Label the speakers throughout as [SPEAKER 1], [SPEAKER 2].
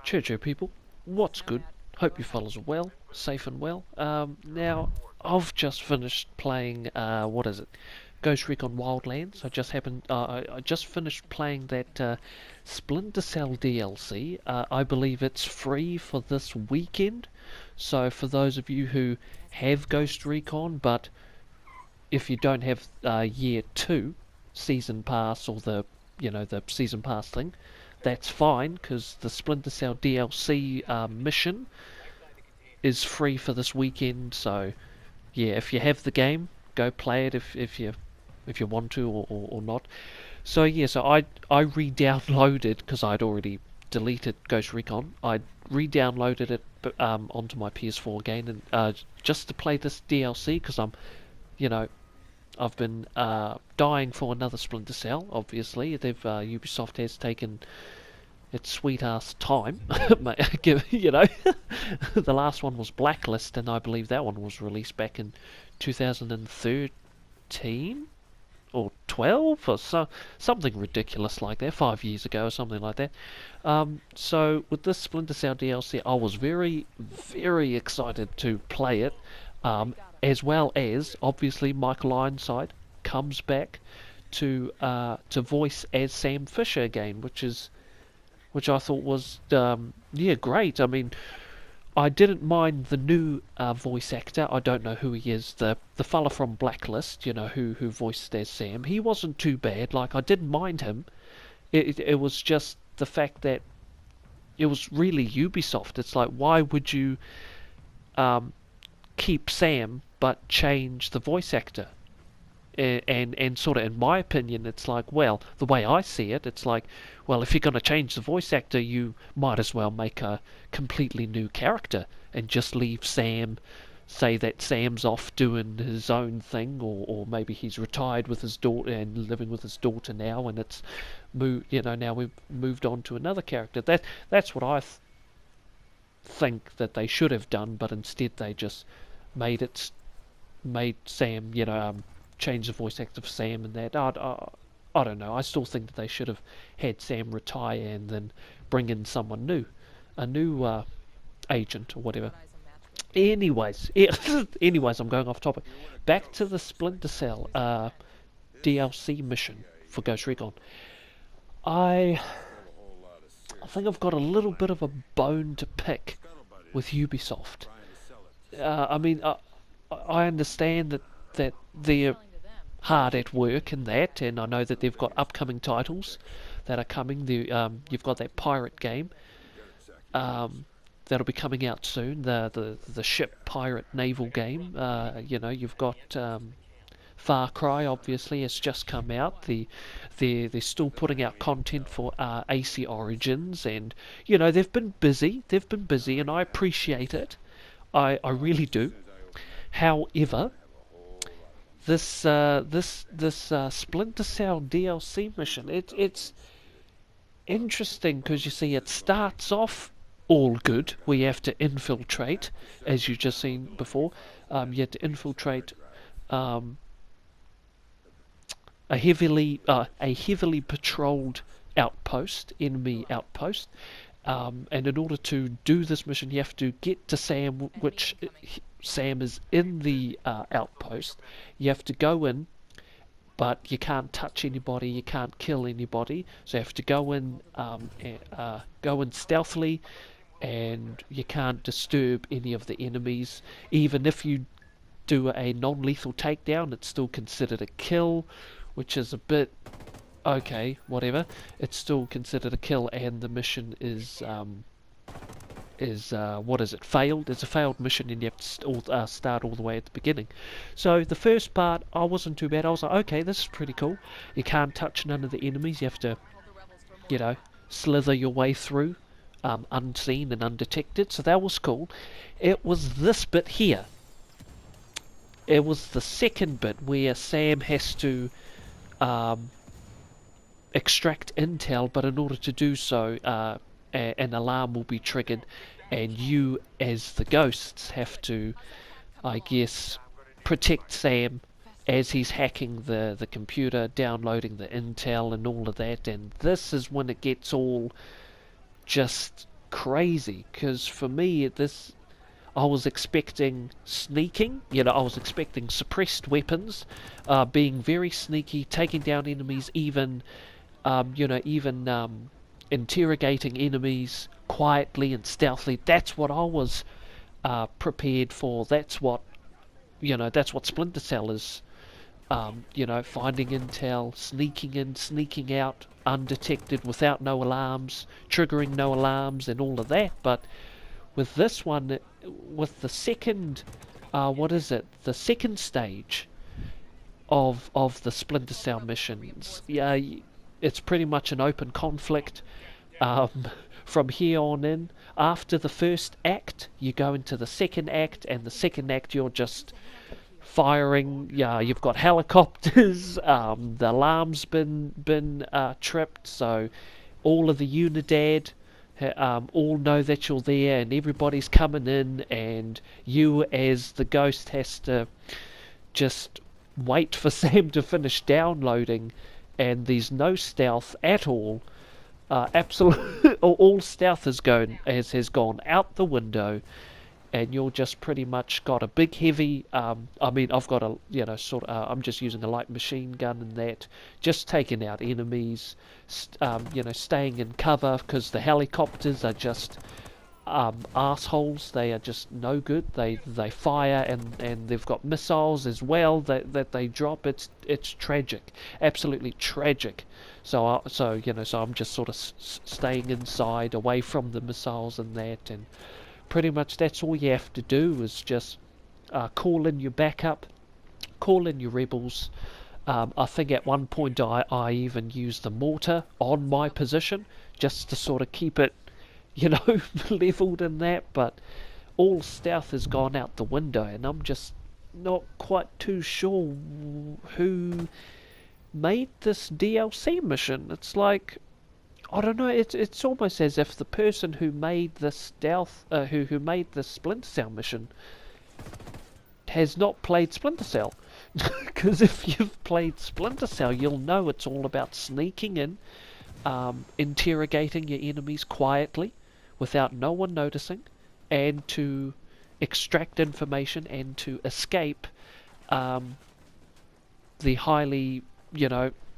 [SPEAKER 1] Churcho people, what's good? Hope you fellas are well, safe and well. Now, I've just finished playing, what is it? Ghost Recon Wildlands. I just finished playing that Splinter Cell DLC. I believe it's free for this weekend. So for those of you who have Ghost Recon, but if you don't have Year 2 Season Pass or the Season Pass thing, that's fine because the Splinter Cell DLC mission is free for this weekend. So yeah, if you have the game, go play it if you want to or not. So yeah, so I re-downloaded because I'd already deleted Ghost Recon. I re-downloaded it onto my PS4 again and just to play this DLC because you know I've been dying for another Splinter Cell. Obviously, Ubisoft has taken its sweet ass time. The last one was Blacklist, and I believe that one was released back in 2013 or 12 or something ridiculous like that, 5 years ago or something like that. So with this Splinter Cell DLC, I was very, very excited to play it, as well as obviously Michael Ironside comes back to voice as Sam Fisher again, which I thought was great. I mean, I didn't mind the new voice actor. I don't know who he is. The fella from Blacklist, who voiced as Sam. He wasn't too bad. Like, I didn't mind him. It was just the fact that it was really Ubisoft. It's like, why would you keep Sam but change the voice actor? And sort of, in my opinion, it's like, well, the way I see it, it's like, well, if you're going to change the voice actor, you might as well make a completely new character and just leave Sam, say that Sam's off doing his own thing, or maybe he's retired with his daughter and living with his daughter now, and now we've moved on to another character. That's what I think that they should have done, but instead they just made Sam, change the voice actor for Sam and that. I don't know. I still think that they should have had Sam retire and then bring in someone new, a new agent or whatever. Anyways, anyways, I'm going off topic. Back to the Splinter Cell DLC mission for Ghost Recon. I think I've got a little bit of a bone to pick with Ubisoft. I mean, I understand that they're hard at work in that, and I know that they've got upcoming titles that are coming. You've got that pirate game that'll be coming out soon. The ship pirate naval game. You've got Far Cry. Obviously, it's just come out. They're still putting out content for AC Origins, and they've been busy. They've been busy, and I appreciate it. I really do. However, this Splinter Cell DLC mission, it's interesting because you see it starts off all good. We have to infiltrate, as you just seen before. You have to infiltrate a heavily patrolled enemy outpost. And in order to do this mission, you have to get to Sam, which Sam is in the outpost. You have to go in, but you can't touch anybody, you can't kill anybody. So you have to go in stealthily, and you can't disturb any of the enemies. Even if you do a non-lethal takedown, it's still considered a kill, which is a bit okay, whatever. It's still considered a kill, and the mission is failed. It's a failed mission, and you have to start all the way at the beginning. So the first part, I wasn't too bad. I was like, okay, this is pretty cool. You can't touch none of the enemies. You have to, slither your way through, unseen and undetected. So that was cool. It was this bit here. It was the second bit where Sam has to extract intel, but in order to do so, an alarm will be triggered, and you, as the ghosts, have to, I guess, protect Sam as he's hacking the computer, downloading the intel and all of that. And this is when it gets all just crazy, because for me, I was expecting sneaking, I was expecting suppressed weapons, being very sneaky, taking down enemies, even interrogating enemies quietly and stealthily. That's what I was prepared for. That's what Splinter Cell is. Finding intel, sneaking in, sneaking out, undetected, without no alarms, triggering no alarms, and all of that. But with this one, with the second, the second stage of the Splinter Cell missions, yeah, it's pretty much an open conflict. Um, from here on in, after the first act, you go into the second act, and the second act you're just firing. Yeah, you've got helicopters. The alarm's been tripped, so all of the Unidad all know that you're there, and everybody's coming in, and you as the ghost has to just wait for Sam to finish downloading, and there's no stealth at all. Absolute all stealth has gone out the window, and you're just pretty much got a big heavy. I've got a I'm just using a light machine gun and that, just taking out enemies. Staying in cover because the helicopters are just assholes. They are just no good. They fire, and they've got missiles as well that they drop. It's tragic, absolutely tragic. So I'm just sort of staying inside, away from the missiles and that, and pretty much that's all you have to do is just call in your backup, call in your rebels. I think at one point I even used the mortar on my position just to sort of keep it, leveled in that, but all stealth has gone out the window, and I'm just not quite too sure who made this DLC mission. It's like, I don't know, it's almost as if the person who made the stealth, who made the Splinter Cell mission has not played Splinter Cell. Because if you've played Splinter Cell, you'll know it's all about sneaking in, interrogating your enemies quietly, without no one noticing, and to extract information and to escape the highly,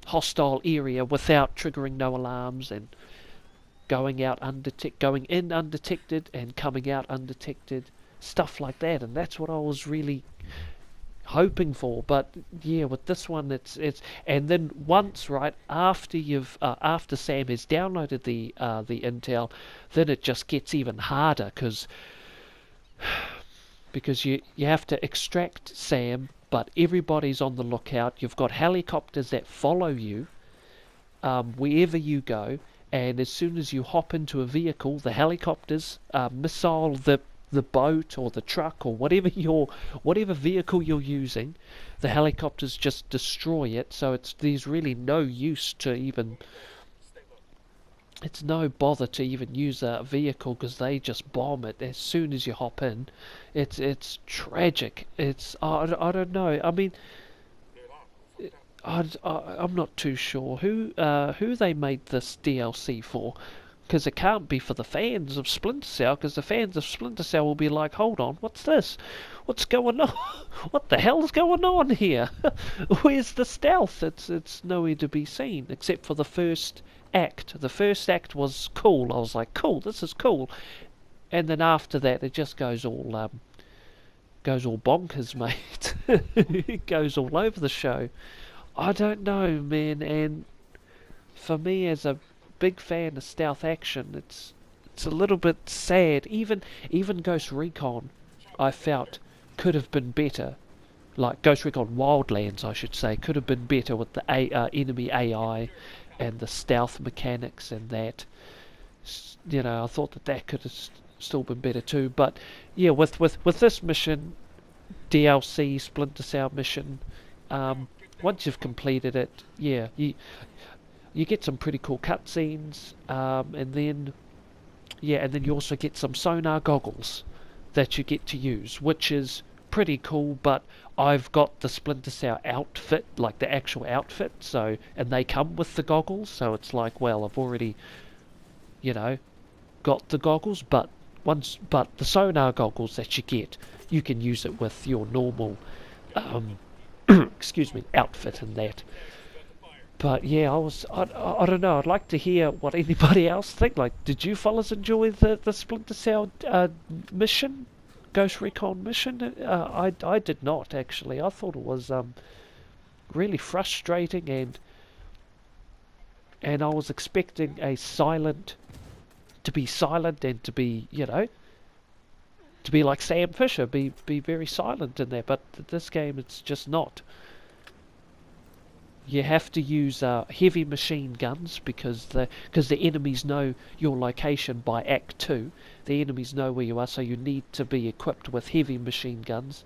[SPEAKER 1] hostile area without triggering no alarms, and going in undetected and coming out undetected, stuff like that. And that's what I was really hoping for. But yeah, with this one, it's and then once, right after after Sam has downloaded the intel, then it just gets even harder because you have to extract Sam, but everybody's on the lookout. You've got helicopters that follow you wherever you go, and as soon as you hop into a vehicle, the helicopters missile the boat or the truck or whatever vehicle you're using. The helicopters just destroy it. So there's really no use to even. It's no bother to even use a vehicle because they just bomb it as soon as you hop in. It's tragic. I don't know. I mean, I'm not too sure who they made this DLC for. Because it can't be for the fans of Splinter Cell, because the fans of Splinter Cell will be like, hold on, what's this? What's going on? What the hell's going on here? Where's the stealth? It's nowhere to be seen, except for the first act. The first act was cool. I was like, cool, this is cool. And then after that, it just goes all bonkers, mate. It goes all over the show. I don't know, man, and for me as a big fan of stealth action, it's a little bit sad. Even Ghost Recon, I felt could have been better. Like Ghost Recon Wildlands, I should say, could have been better with the enemy AI and the stealth mechanics and that. I thought that could have still been better too. But yeah, with this mission, DLC Splinter Cell mission, once you've completed it, yeah, you get some pretty cool cutscenes, and then you also get some sonar goggles that you get to use, which is pretty cool. But I've got the Splinter Cell outfit, like the actual outfit, and they come with the goggles, so it's like, well, I've already, got the goggles, but the sonar goggles that you get, you can use it with your normal, excuse me, outfit and that. But yeah, I don't know. I'd like to hear what anybody else think. Like, did you fellas enjoy the Splinter Cell mission, Ghost Recon mission? I did not actually. I thought it was really frustrating, and I was expecting to be silent and to be, you know, to be like Sam Fisher, be very silent in there. But this game, it's just not. You have to use heavy machine guns because the enemies know your location by Act 2. The enemies know where you are, so you need to be equipped with heavy machine guns.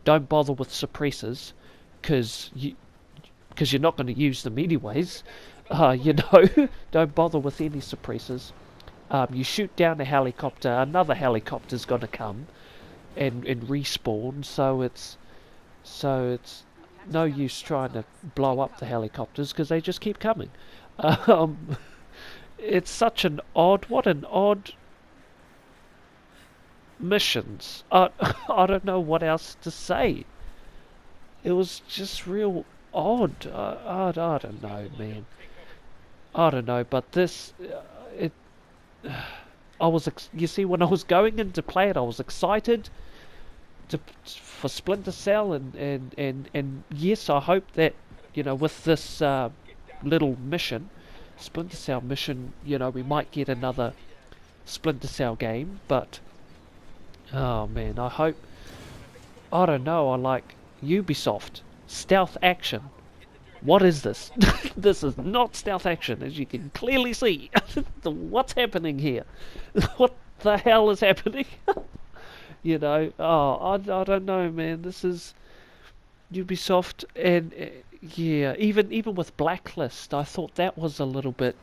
[SPEAKER 1] Don't bother with suppressors because you're not going to use them anyways. You know, don't bother with any suppressors. You shoot down a helicopter, another helicopter's going to come and respawn, so it's no use trying to blow up the helicopters because they just keep coming. It's such an odd, what an odd missions. I don't know what else to say. It was just real odd. I don't know, man. I don't know, but this, you see, when I was going in to play it, I was excited for Splinter Cell, and yes, I hope that, you know, with this little mission, Splinter Cell mission, you know, we might get another Splinter Cell game, but oh man, I don't know, I like Ubisoft, stealth action. What is this? This is not stealth action, as you can clearly see. What's happening here? What the hell is happening? You know, I don't know, man. This is Ubisoft, and yeah, even with Blacklist, I thought that was a little bit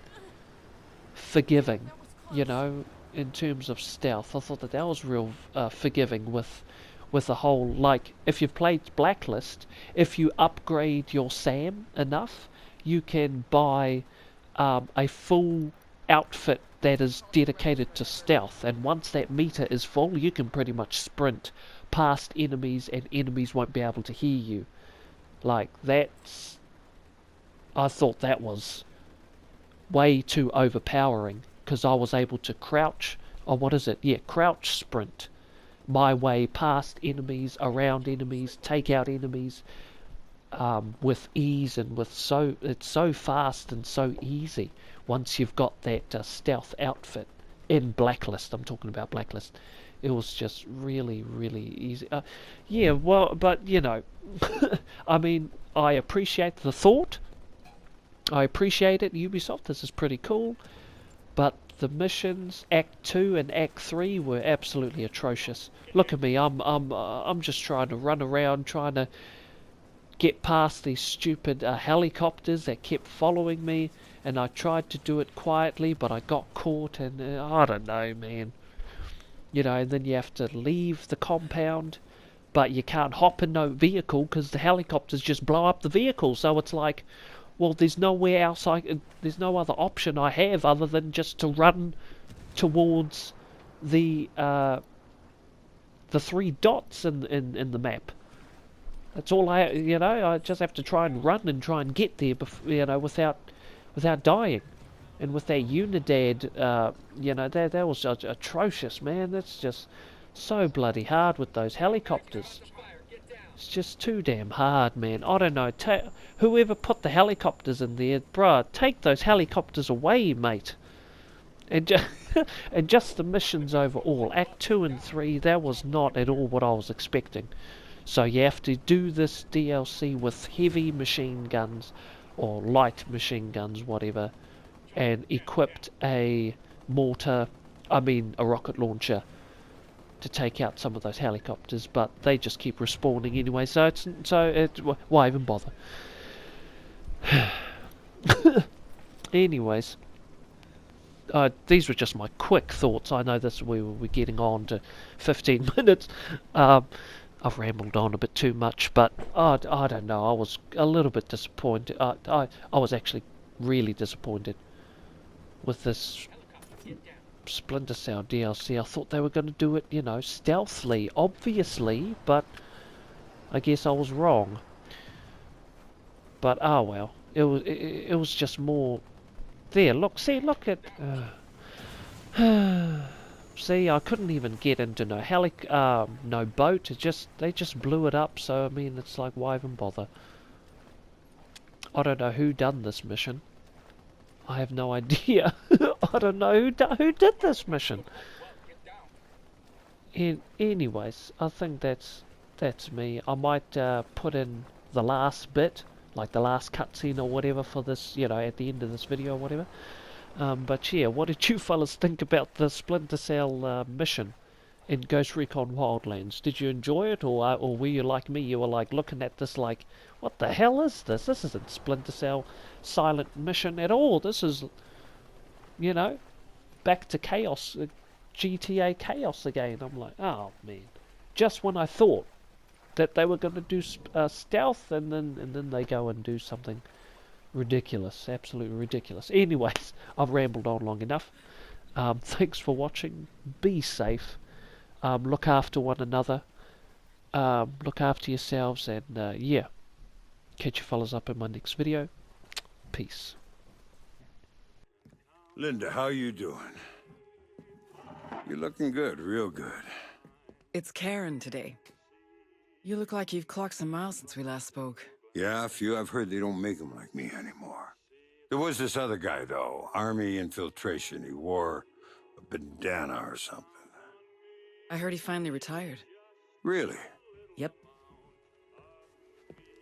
[SPEAKER 1] forgiving. You know, in terms of stealth, I thought that was real forgiving with the whole, like, if you've played Blacklist, if you upgrade your SAM enough, you can buy a full outfit that is dedicated to stealth, and once that meter is full, you can pretty much sprint past enemies and enemies won't be able to hear you. Like, I thought that was way too overpowering, because I was able to crouch sprint my way past enemies, around enemies, take out enemies with ease, and it's so fast and so easy once you've got that stealth outfit in Blacklist. I'm talking about Blacklist. It was just really, really easy. Yeah, well, but you know, I mean, I appreciate the thought. I appreciate it, Ubisoft. This is pretty cool, but the missions, Act 2 and Act 3, were absolutely atrocious. Look at me, I'm just trying to run around, trying to get past these stupid helicopters that kept following me, and I tried to do it quietly, but I got caught, and I don't know, man. You know, and then you have to leave the compound, but you can't hop in no vehicle because the helicopters just blow up the vehicle, so it's like, well, there's nowhere else there's no other option I have other than just to run towards the 3 dots in the map. That's all I just have to try and run and try and get there, without dying. And with that Unidad, that was atrocious, man. That's just so bloody hard with those helicopters. It's just too damn hard, man. I don't know. Whoever put the helicopters in there, bruh, take those helicopters away, mate. And just the missions overall, Act 2 and 3, that was not at all what I was expecting. So you have to do this DLC with heavy machine guns, or light machine guns, whatever, and equipped a rocket launcher to take out some of those helicopters, but they just keep respawning anyway, so why even bother? Anyways, these were just my quick thoughts. I know we're getting on to 15 minutes. I've rambled on a bit too much, but I don't know. I was a little bit disappointed. I was actually really disappointed with this Splinter Cell DLC. I thought they were going to do it, you know, stealthily, obviously, but I guess I was wrong. But oh well, it was just more. There, look, see, look at. See, I couldn't even get into no boat. They just blew it up. So I mean, it's like, why even bother? I don't know who done this mission. I have no idea. I don't know who did this mission. Anyways, I think that's me. I might put in the last bit, like the last cutscene or whatever for this, you know, at the end of this video or whatever. But yeah, what did you fellas think about the Splinter Cell mission in Ghost Recon Wildlands? Did you enjoy it, or were you like me? You were like looking at this like, what the hell is this? This isn't Splinter Cell Silent Mission at all. This is, you know, back to chaos, GTA chaos again. I'm like, oh man, just when I thought that they were going to do stealth, and then they go and do something ridiculous, absolutely ridiculous. Anyways, I've rambled on long enough. Thanks for watching. Be safe. Look after one another. Look after yourselves, and yeah, catch you fellas up in my next video. Peace.
[SPEAKER 2] Linda, how you doing? You're looking good, real good.
[SPEAKER 3] It's Karen today. You look like you've clocked some miles since we last spoke.
[SPEAKER 2] Yeah, a few. I've heard they don't make them like me anymore. There was this other guy, though. Army infiltration. He wore a bandana or something.
[SPEAKER 3] I heard he finally retired.
[SPEAKER 2] Really?
[SPEAKER 3] Yep.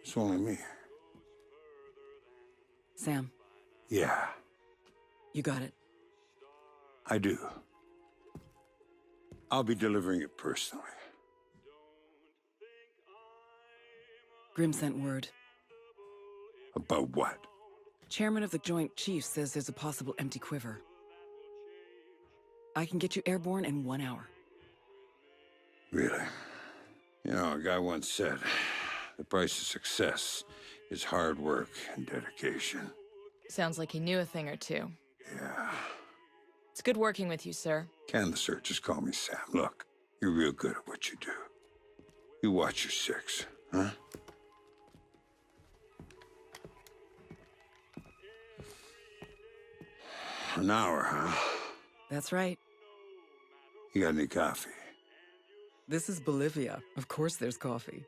[SPEAKER 2] It's only me.
[SPEAKER 3] Sam,
[SPEAKER 2] Yeah,
[SPEAKER 3] you got it.
[SPEAKER 2] I do. I'll be delivering it personally.
[SPEAKER 3] Grim sent word.
[SPEAKER 2] About what?
[SPEAKER 3] Chairman of the Joint Chiefs says there's a possible empty quiver. I can get you airborne in 1 hour.
[SPEAKER 2] Really? You know, a guy once said, the price of success is hard work and dedication.
[SPEAKER 4] Sounds like he knew a thing or two.
[SPEAKER 2] Yeah.
[SPEAKER 4] It's good working with you, sir.
[SPEAKER 2] Can the sir just call me Sam? Look, you're real good at what you do. You watch your six, huh? An hour, huh?
[SPEAKER 3] That's right.
[SPEAKER 2] You got any coffee?
[SPEAKER 3] This is Bolivia. Of course there's coffee.